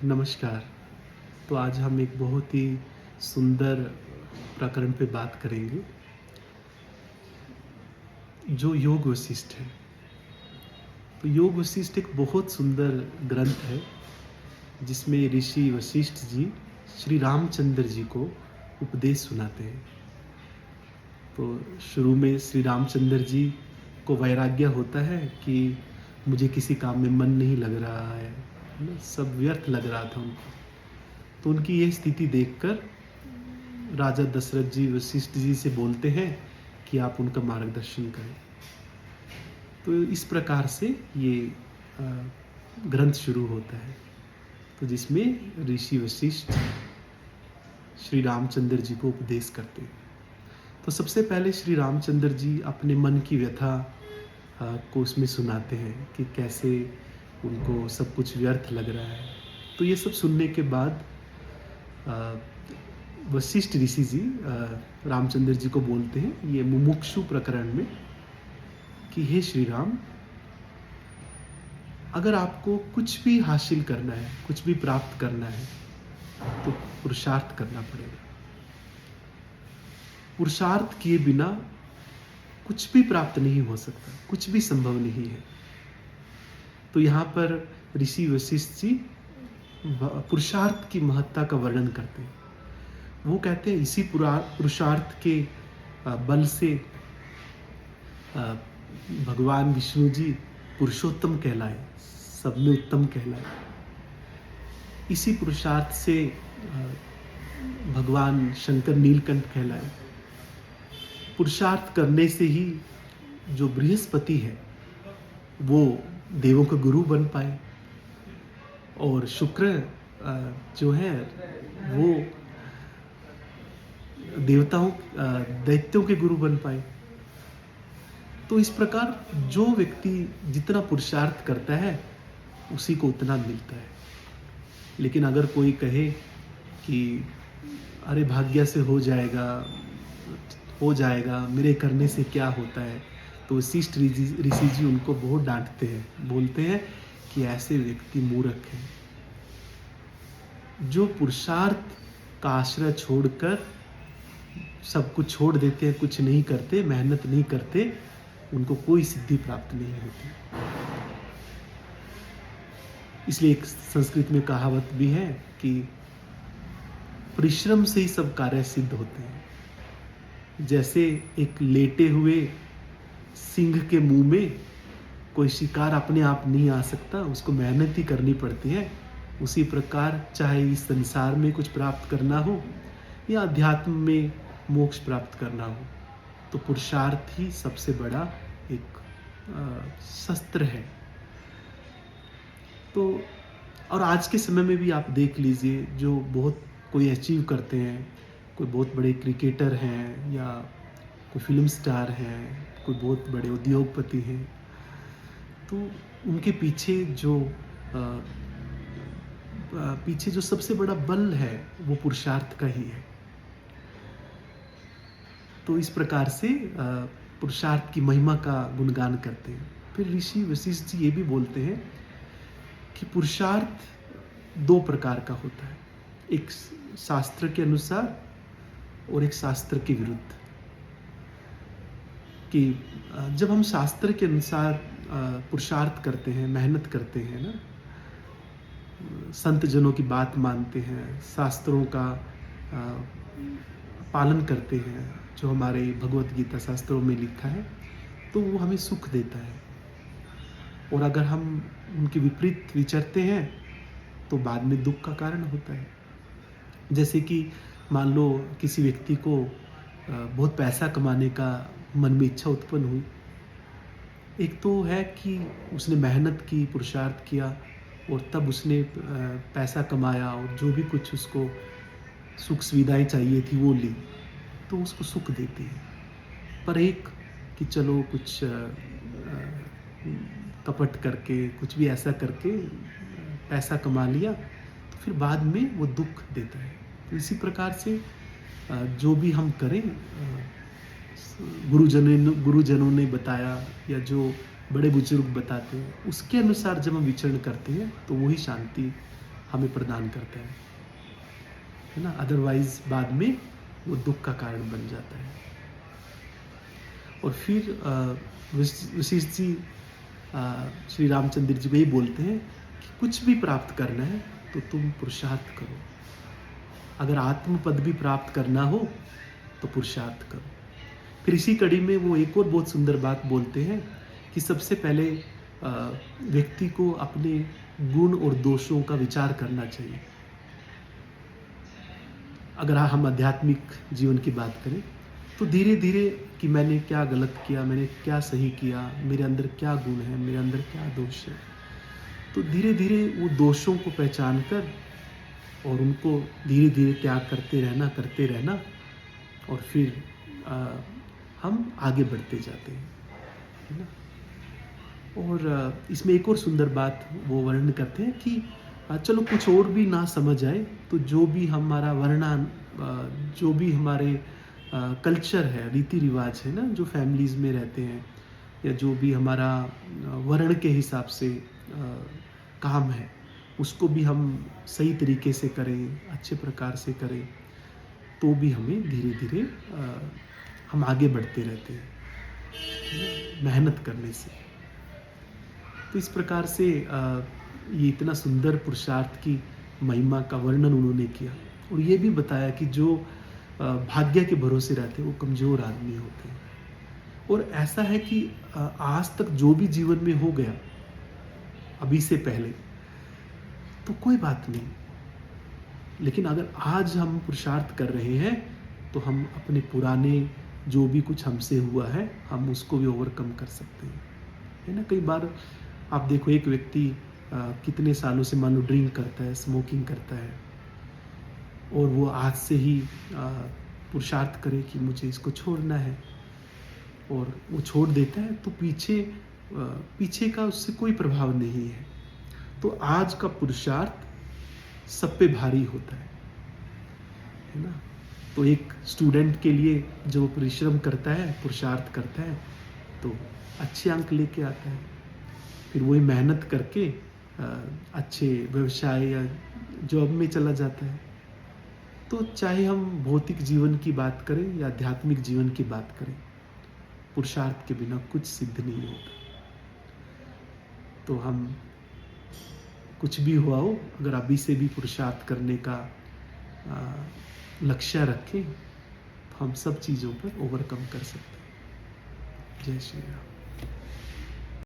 नमस्कार। तो आज हम एक बहुत ही सुंदर प्रकरण पे बात करेंगे, जो योग वशिष्ठ है। तो योग वशिष्ठ एक बहुत सुंदर ग्रंथ है, जिसमें ऋषि वशिष्ठ जी श्री रामचंद्र जी को उपदेश सुनाते हैं। तो शुरू में श्री रामचंद्र जी को वैराग्य होता है कि मुझे किसी काम में मन नहीं लग रहा है ना, सब व्यर्थ लग रहा था उनको। तो उनकी ये स्थिति देखकर राजा दशरथ जी वशिष्ठ जी से बोलते हैं कि आप उनका मार्गदर्शन करें। तो इस प्रकार से ये ग्रंथ शुरू होता है, तो जिसमें ऋषि वशिष्ठ श्री रामचंद्र जी को उपदेश करते हैं। तो सबसे पहले श्री रामचंद्र जी अपने मन की व्यथा को उसमें सुनाते हैं कि कैसे उनको सब कुछ व्यर्थ लग रहा है। तो ये सब सुनने के बाद वशिष्ठ ऋषि जी रामचंद्र जी को बोलते हैं ये मुमुक्षु प्रकरण में कि हे श्री राम, अगर आपको कुछ भी हासिल करना है, कुछ भी प्राप्त करना है, तो पुरुषार्थ करना पड़ेगा। पुरुषार्थ किए बिना कुछ भी प्राप्त नहीं हो सकता, कुछ भी संभव नहीं है। तो यहाँ पर ऋषि वशिष्ठ जी पुरुषार्थ की महत्ता का वर्णन करते हैं। वो कहते हैं इसी पुरुषार्थ के बल से भगवान विष्णु जी पुरुषोत्तम कहलाए, सब में उत्तम कहलाए। इसी पुरुषार्थ से भगवान शंकर नीलकंठ कहलाए। पुरुषार्थ करने से ही जो बृहस्पति है वो देवों का गुरु बन पाए, और शुक्र जो है वो देवताओं दैत्यों के गुरु बन पाए। तो इस प्रकार जो व्यक्ति जितना पुरुषार्थ करता है उसी को उतना मिलता है। लेकिन अगर कोई कहे कि अरे भाग्य से हो जाएगा, मेरे करने से क्या होता है, तो वशिष्ठ ऋषि जी उनको बहुत डांटते हैं, बोलते हैं कि ऐसे व्यक्ति मूर्ख हैं। जो पुरुषार्थ का आश्रय छोड़कर सब कुछ छोड़ देते हैं, कुछ नहीं करते, मेहनत नहीं करते, उनको कोई सिद्धि प्राप्त नहीं होती। इसलिए एक संस्कृत में कहावत भी है कि परिश्रम से ही सब कार्य सिद्ध होते हैं। जैसे एक लेटे हुए सिंह के मुंह में कोई शिकार अपने आप नहीं आ सकता, उसको मेहनत ही करनी पड़ती है। उसी प्रकार चाहे इस संसार में कुछ प्राप्त करना हो या अध्यात्म में मोक्ष प्राप्त करना हो, तो पुरुषार्थ ही सबसे बड़ा एक शस्त्र है। तो और आज के समय में भी आप देख लीजिए, जो बहुत कोई अचीव करते हैं, कोई बहुत बड़े क्रिकेटर हैं या कोई फिल्म स्टार हैं, कोई बहुत बड़े उद्योगपति हैं, तो उनके पीछे जो सबसे बड़ा बल है वो पुरुषार्थ का ही है। तो इस प्रकार से पुरुषार्थ की महिमा का गुणगान करते हैं। फिर ऋषि वशिष्ठ जी ये भी बोलते हैं कि पुरुषार्थ दो प्रकार का होता है, एक शास्त्र के अनुसार और एक शास्त्र के विरुद्ध। कि जब हम शास्त्र के अनुसार पुरुषार्थ करते हैं, मेहनत करते हैं ना, संत जनों की बात मानते हैं, शास्त्रों का पालन करते हैं, जो हमारे भगवत गीता शास्त्रों में लिखा है, तो वो हमें सुख देता है। और अगर हम उनके विपरीत विचरते हैं तो बाद में दुख का कारण होता है। जैसे कि मान लो किसी व्यक्ति को बहुत पैसा कमाने का मन में इच्छा उत्पन्न हुई। एक तो है कि उसने मेहनत की, पुरुषार्थ किया और तब उसने पैसा कमाया और जो भी कुछ उसको सुख सुविधाएं चाहिए थी वो ली, तो उसको सुख देती है। पर एक कि चलो कुछ कपट करके, कुछ भी ऐसा करके पैसा कमा लिया, तो फिर बाद में वो दुख देता है। तो इसी प्रकार से जो भी हम करें, गुरुजनों ने बताया या जो बड़े बुजुर्ग बताते हैं, उसके अनुसार जब हम विचरण करते हैं तो वही शांति हमें प्रदान करता है ना। अदरवाइज बाद में वो दुख का कारण बन जाता है। और फिर वशिष्ठ जी श्री रामचंद्र जी को यही बोलते हैं कि कुछ भी प्राप्त करना है तो तुम पुरुषार्थ करो। अगर आत्म पद भी प्राप्त करना हो तो पुरुषार्थ करो। फिर इसी कड़ी में वो एक और बहुत सुंदर बात बोलते हैं कि सबसे पहले व्यक्ति को अपने गुण और दोषों का विचार करना चाहिए। अगर हम आध्यात्मिक जीवन की बात करें तो धीरे धीरे कि मैंने क्या गलत किया, मैंने क्या सही किया, मेरे अंदर क्या गुण है, मेरे अंदर क्या दोष है, तो धीरे धीरे वो दोषों को पहचान कर और उनको धीरे धीरे त्याग करते रहना और फिर हम आगे बढ़ते जाते हैं, है ना। और इसमें एक और सुंदर बात वो वर्णन करते हैं कि चलो कुछ और भी ना समझ आए तो जो भी हमारा जो भी हमारे कल्चर है, रीति रिवाज है ना, जो फैमिलीज़ में रहते हैं या जो भी हमारा वर्ण के हिसाब से काम है, उसको भी हम सही तरीके से करें, अच्छे प्रकार से करें, तो भी हमें धीरे धीरे हम आगे बढ़ते रहते हैं, है ना, मेहनत करने से। तो इस प्रकार से ये इतना सुंदर पुरुषार्थ की महिमा का वर्णन उन्होंने किया और ये भी बताया कि जो भाग्य के भरोसे रहते हैं वो कमज़ोर आदमी होते हैं। और ऐसा है कि आज तक जो भी जीवन में हो गया अभी से पहले तो कोई बात नहीं, लेकिन अगर आज हम पुरुषार्थ कर रहे हैं तो हम अपने पुराने जो भी कुछ हमसे हुआ है हम उसको भी ओवरकम कर सकते हैं, है ना। कई बार आप देखो एक व्यक्ति कितने सालों से मान लो ड्रिंक करता है, स्मोकिंग करता है और वो आज से ही पुरुषार्थ करे कि मुझे इसको छोड़ना है और वो छोड़ देता है तो पीछे का उससे कोई प्रभाव नहीं है। तो आज का पुरुषार्थ सब पे भारी होता है ना। तो एक स्टूडेंट के लिए जो परिश्रम करता है, पुरुषार्थ करता है तो अच्छे अंक लेके आता है, फिर वही मेहनत करके अच्छे व्यवसाय या जॉब में चला जाता है। तो चाहे हम भौतिक जीवन की बात करें या आध्यात्मिक जीवन की बात करें, पुरुषार्थ के बिना कुछ सिद्ध नहीं होता। तो हम कुछ भी हुआ हो, अगर अभी से भी पुरुषार्थ करने का लक्ष्य रखें तो हम सब चीज़ों पर ओवरकम कर सकते हैं। जय श्री राम।